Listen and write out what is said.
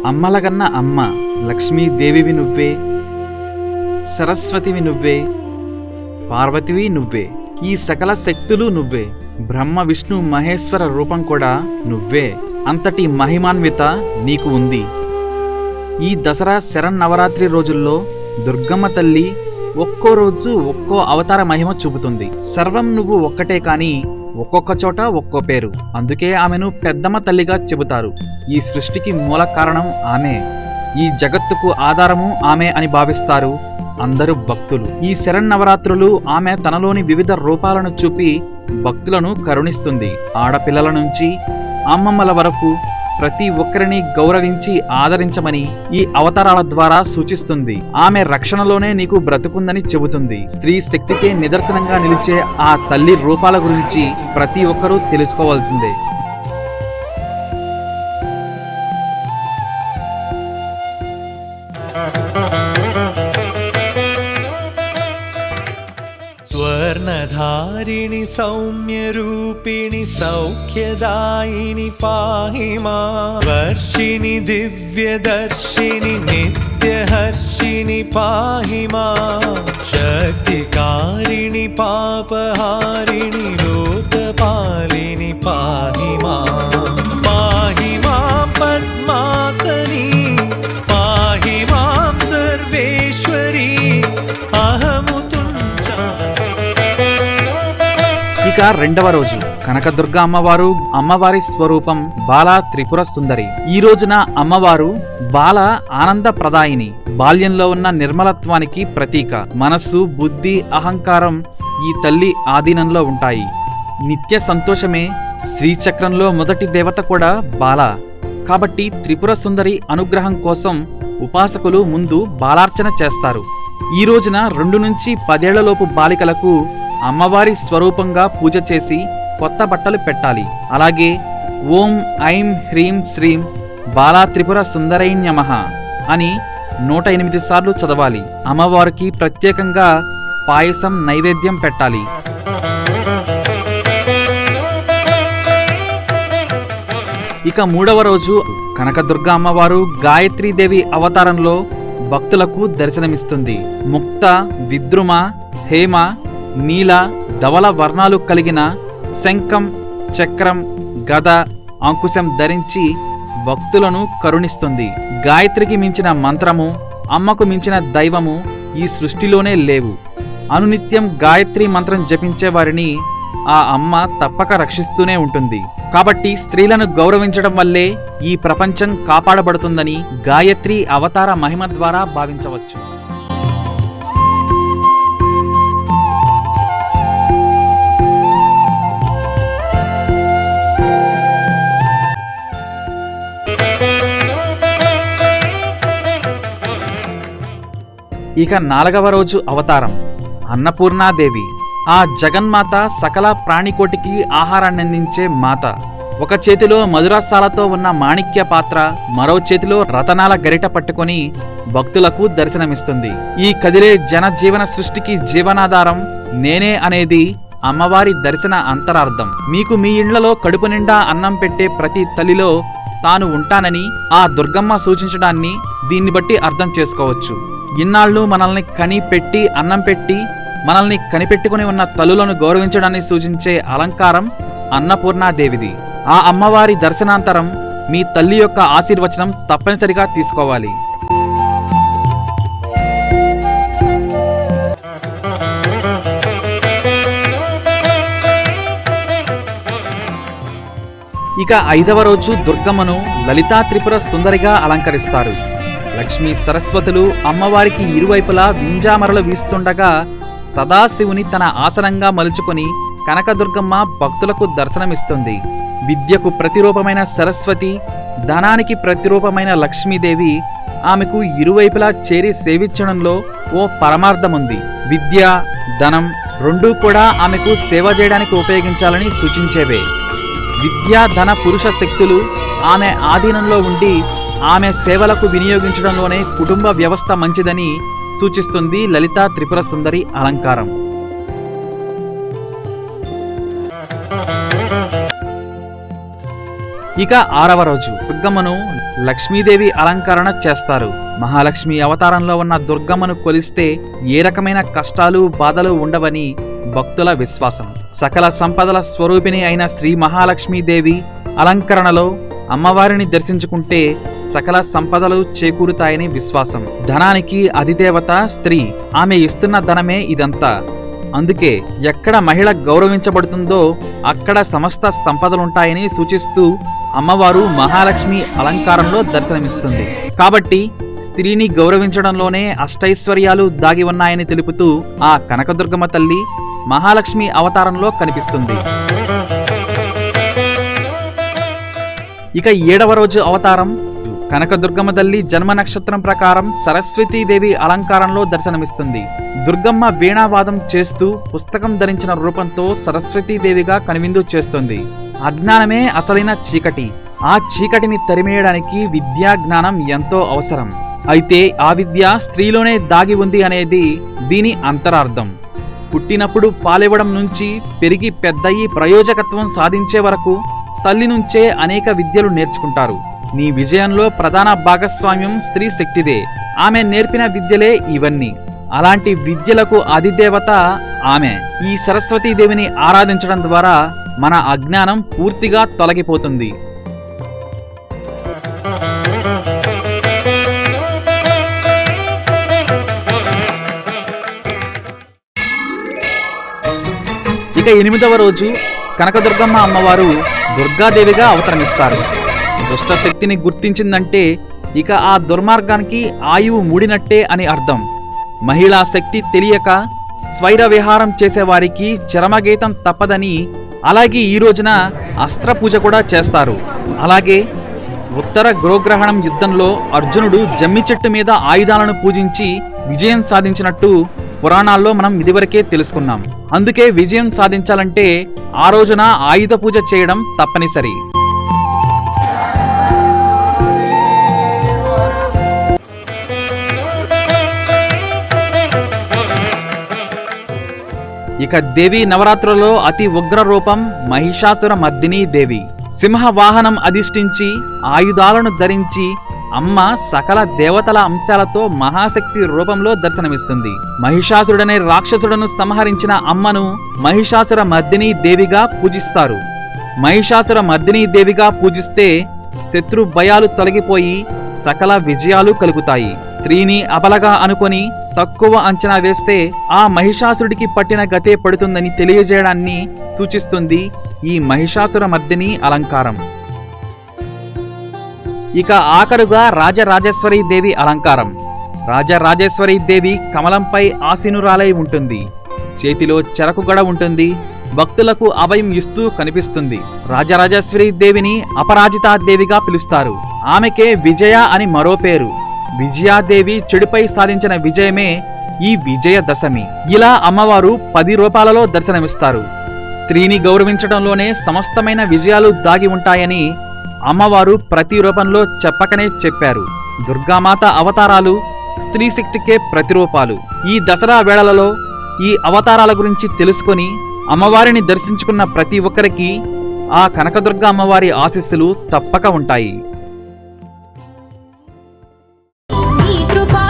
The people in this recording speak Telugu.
అమ్మలగన్న అమ్మ లక్ష్మీదేవివి నువ్వే, సరస్వతివి నువ్వే, పార్వతివి నువ్వే, ఈ సకల శక్తులు నువ్వే, బ్రహ్మ విష్ణు మహేశ్వర రూపం కూడా నువ్వే. అంతటి మహిమాన్విత నీకు ఉంది. ఈ దసరా శరన్నవరాత్రి రోజుల్లో దుర్గమ్మ తల్లి ఒక్కో రోజు ఒక్కో అవతార మహిమ చూపుతుంది. సర్వం నువ్వు ఒక్కటే కాని ఒక్కొక్క చోట ఒక్కో పేరు. అందుకే ఆమెను పెద్దమ్మ తల్లిగా చెబుతారు. ఈ సృష్టికి మూల కారణం ఆమె, ఈ జగత్తుకు ఆధారము ఆమె అని భావిస్తారు అందరూ భక్తులు. ఈ శరన్నవరాత్రులు ఆమె తనలోని వివిధ రూపాలను చూపి భక్తులను కరుణిస్తుంది. ఆడపిల్లల నుంచి అమ్మమ్మల వరకు ప్రతి ఒక్కరిని గౌరవించి ఆదరించమని ఈ అవతారాల ద్వారా సూచిస్తుంది. ఆమె రక్షణలోనే నీకు బ్రతుకుందని చెబుతుంది. స్త్రీ శక్తికే నిదర్శనంగా నిలిచే ఆ తల్లి రూపాల గురించి ప్రతి ఒక్కరూ తెలుసుకోవాల్సిందే. स्वर्णधारिणि सौम्यरूपिणि सौख्यदायिनि पाहि मां, वर्षिणि दिव्यदर्शिनि नित्यहर्षिणि पाहि मां, शक्तिकारिणि पापहारिणि लोकपालिनि पाहि मां, पाहि मां पद्मासनी, पाहि मां सर्वेश्वरी, अहमु ఇక రెండవ రోజు కనకదుర్గ అమ్మవారు, అమ్మవారి స్వరూపం బాలా త్రిపుర సుందరి. ఈ రోజున అమ్మవారు బాల ఆనంద ప్రదాయిని, బాల్యంలో ఉన్న నిర్మలత్వానికి ప్రతీక. మనస్సు, బుద్ధి, అహంకారం ఈ తల్లి ఆధీనంలో ఉంటాయి. నిత్య సంతోషమే. శ్రీచక్రంలో మొదటి దేవత కూడా బాల. కాబట్టి త్రిపుర సుందరి అనుగ్రహం కోసం ఉపాసకులు ముందు బాలార్చన చేస్తారు. ఈ రోజున 2 నుంచి 10 ఏళ్లలోపు బాలికలకు అమ్మవారి స్వరూపంగా పూజ చేసి కొత్త బట్టలు పెట్టాలి. అలాగే ఓం ఐం హ్రీం శ్రీం బాలా త్రిపుర సుందరైన్యమః అని 108 సార్లు చదవాలి. అమ్మవారికి ప్రత్యేకంగా పాయసం నైవేద్యం పెట్టాలి. ఇక 3వ రోజు కనకదుర్గ అమ్మవారు గాయత్రీదేవి అవతారంలో భక్తులకు దర్శనమిస్తుంది. ముక్త, విద్రుమ, హేమ, నీల, ధవల వర్ణాలు కలిగిన శంఖం, చక్రం, గద, అంకుశం ధరించి భక్తులను కరుణిస్తుంది. గాయత్రికి మించిన మంత్రము, అమ్మకు మించిన దైవము ఈ సృష్టిలోనే లేవు. అనునిత్యం గాయత్రి మంత్రం జపించే వారిని ఆ అమ్మ తప్పక రక్షిస్తూనే ఉంటుంది. కాబట్టి స్త్రీలను గౌరవించడం వల్లే ఈ ప్రపంచం కాపాడబడుతుందని గాయత్రి అవతార మహిమ ద్వారా భావించవచ్చు. ఇక 4వ రోజు అవతారం అన్నపూర్ణాదేవి. ఆ జగన్మాత సకల ప్రాణికోటికి ఆహారాన్ని అందించే మాత. ఒక చేతిలో మధురసాలతో ఉన్న మాణిక్య పాత్ర, మరో చేతిలో రతనాల గరిట పట్టుకొని భక్తులకు దర్శనమిస్తుంది. ఈ కదిలే జనజీవన సృష్టికి జీవనాధారం నేనే అనేది అమ్మవారి దర్శన అంతరార్థం. మీకు మీ ఇళ్లలో కడుపు నిండా అన్నం పెట్టే ప్రతి తల్లిలో తాను ఉంటానని ఆ దుర్గమ్మ సూచించడాన్ని దీన్ని బట్టి అర్థం చేసుకోవచ్చు. ఇన్నాళ్ళు మనల్ని కని పెట్టి అన్నం పెట్టి మనల్ని కనిపెట్టుకుని ఉన్న తల్లులను గౌరవించడాన్ని సూచించే అలంకారం అన్నపూర్ణాదేవిది. ఆ అమ్మవారి దర్శనాంతరం మీ తల్లి యొక్క ఆశీర్వచనం తప్పనిసరిగా తీసుకోవాలి. ఇక 5వ రోజు దుర్గమ్మను లలితా త్రిపుర సుందరిగా అలంకరిస్తారు. లక్ష్మీ సరస్వతులు అమ్మవారికి ఇరువైపులా వింజామరలు వీస్తుండగా సదాశివుని తన ఆసనంగా మలుచుకొని కనకదుర్గమ్మ భక్తులకు దర్శనమిస్తుంది. విద్యకు ప్రతిరూపమైన సరస్వతి, ధనానికి ప్రతిరూపమైన లక్ష్మీదేవి ఆమెకు ఇరువైపులా చేరి సేవించడంలో ఓ పరమార్థముంది. విద్య, ధనం రెండూ కూడా ఆమెకు సేవ చేయడానికి ఉపయోగించాలని సూచించేవే. విద్యా, ధన, పురుష శక్తులు ఆమె ఆధీనంలో ఉండి ఆమె సేవలకు వినియోగించడంలోనే కుటుంబ వ్యవస్థ మంచిదని సూచిస్తుంది లలితా త్రిపుర సుందరి అలంకారం. ఇక 6వ రోజు దుర్గమ్మను లక్ష్మీదేవి అలంకరణ చేస్తారు. మహాలక్ష్మి అవతారంలో ఉన్న దుర్గమ్మను కొలిస్తే ఏ రకమైన కష్టాలు బాధలు ఉండవని భక్తుల విశ్వాసం. సకల సంపదల స్వరూపిణి అయిన శ్రీ మహాలక్ష్మీదేవి అలంకరణలో అమ్మవారిని దర్శించుకుంటే సకల సంపదలు చేకూరుతాయని విశ్వాసం. ధనానికి అధిదేవత స్త్రీ, ఆమె ఇస్తున్న ధనమే ఇదంతా. అందుకే ఎక్కడ మహిళ గౌరవించబడుతుందో అక్కడ సమస్త సంపదలుంటాయని సూచిస్తూ అమ్మవారు మహాలక్ష్మి అలంకారంలో దర్శనమిస్తుంది. కాబట్టి స్త్రీని గౌరవించడంలోనే అష్టైశ్వర్యాలు దాగి ఉన్నాయని తెలుపుతూ ఆ కనకదుర్గమ్మ తల్లి మహాలక్ష్మి అవతారంలో కనిపిస్తుంది. ఇక 7వ రోజు అవతారం కనకదుర్గమ్మ తల్లి జన్మ నక్షత్రం ప్రకారం సరస్వతీదేవి అలంకారంలో దర్శనమిస్తుంది. దుర్గమ్మ వీణావాదం చేస్తూ పుస్తకం ధరించిన రూపంతో సరస్వతీదేవిగా కనువిందు చేస్తుంది. అజ్ఞానమే అసలైన చీకటి. ఆ చీకటిని తరిమేయడానికి విద్యా జ్ఞానం ఎంతో అవసరం. అయితే ఆ విద్య స్త్రీలోనే దాగి ఉంది అనేది దీని అంతరార్థం. పుట్టినప్పుడు పాలివ్వడం నుంచి పెరిగి పెద్దయి ప్రయోజకత్వం సాధించే వరకు తల్లి నుంచే అనేక విద్యలు నేర్చుకుంటారు. నీ విజయంలో ప్రధాన భాగస్వామ్యం స్త్రీ శక్తిదే. ఆమె నేర్పిన విద్యలే ఇవన్నీ. అలాంటి విద్యలకు అధిదేవత ఆమె. ఈ సరస్వతీదేవిని ఆరాధించడం ద్వారా మన అజ్ఞానం పూర్తిగా తొలగిపోతుంది. ఇక 8వ రోజు కనకదుర్గమ్మ అమ్మవారు దుర్గాదేవిగా అవతరణిస్తారు. దుష్టశక్తిని గుర్తించిందంటే ఇక ఆ దుర్మార్గానికి ఆయువు మూడినట్టే అని అర్థం. మహిళా శక్తి తెలియక స్వైర విహారం చేసేవారికి చరమగీతం తప్పదని, అలాగే ఈ రోజున అస్త్రపూజ కూడా చేస్తారు. అలాగే ఉత్తర గోగ్రహణం యుద్ధంలో అర్జునుడు జమ్మి చెట్టు మీద ఆయుధాలను పూజించి విజయం సాధించినట్టు పురాణాల్లో మనం ఇదివరకే తెలుసుకున్నాం. అందుకే విజయం సాధించాలంటే ఆ రోజున ఆయుధ పూజ చేయడం తప్పనిసరి. ఇక దేవి నవరాత్రులలో అతి ఉగ్ర రూపం మహిషాసుర మర్దినీ దేవి. సింహ వాహనం అధిష్ఠించి ఆయుధాలను ధరించి అమ్మ సకల దేవతల అంశాలతో మహాశక్తి రూపంలో దర్శనమిస్తుంది. మహిషాసురుడనే రాక్షసుడను సంహరించిన అమ్మను మహిషాసుర మర్దినీ దేవిగా పూజిస్తారు. మహిషాసుర మర్దినీ దేవిగా పూజిస్తే శత్రు భయాలు తొలగిపోయి సకల విజయాలు కలుగుతాయి. స్త్రీని అబలగా అనుకొని తక్కువ అంచనా వేస్తే ఆ మహిషాసురుడికి పట్టిన గతే పడుతుందని తెలియజేయడాన్ని సూచిస్తుంది ఈ మహిషాసుర మర్దిని అలంకారం. ఇక ఆఖరుగా రాజరాజేశ్వరీ దేవి అలంకారం. రాజరాజేశ్వరీ దేవి కమలంపై ఆసీనురాలై ఉంటుంది. చేతిలో చెరకు గడ ఉంటుంది. భక్తులకు అభయం ఇస్తూ కనిపిస్తుంది. రాజరాజేశ్వరీ దేవిని అపరాజితా దేవిగా పిలుస్తారు. ఆమెకే విజయ అని మరో పేరు. విజయాదేవి చెడుపై సాధించిన విజయమే ఈ విజయదశమి. ఇలా అమ్మవారు 10 రూపాలలో దర్శనమిస్తారు. స్త్రీని గౌరవించడంలోనే సమస్తమైన విజయాలు దాగి ఉంటాయని అమ్మవారు ప్రతి రూపంలో చెప్పకనే చెప్పారు. దుర్గామాత అవతారాలు స్త్రీ శక్తికే ప్రతిరూపాలు. ఈ దసరా వేళలలో ఈ అవతారాల గురించి తెలుసుకొని అమ్మవారిని దర్శించుకున్న ప్రతి ఒక్కరికి ఆ కనకదుర్గ అమ్మవారి ఆశీస్సులు తప్పక ఉంటాయి. నీ కృపా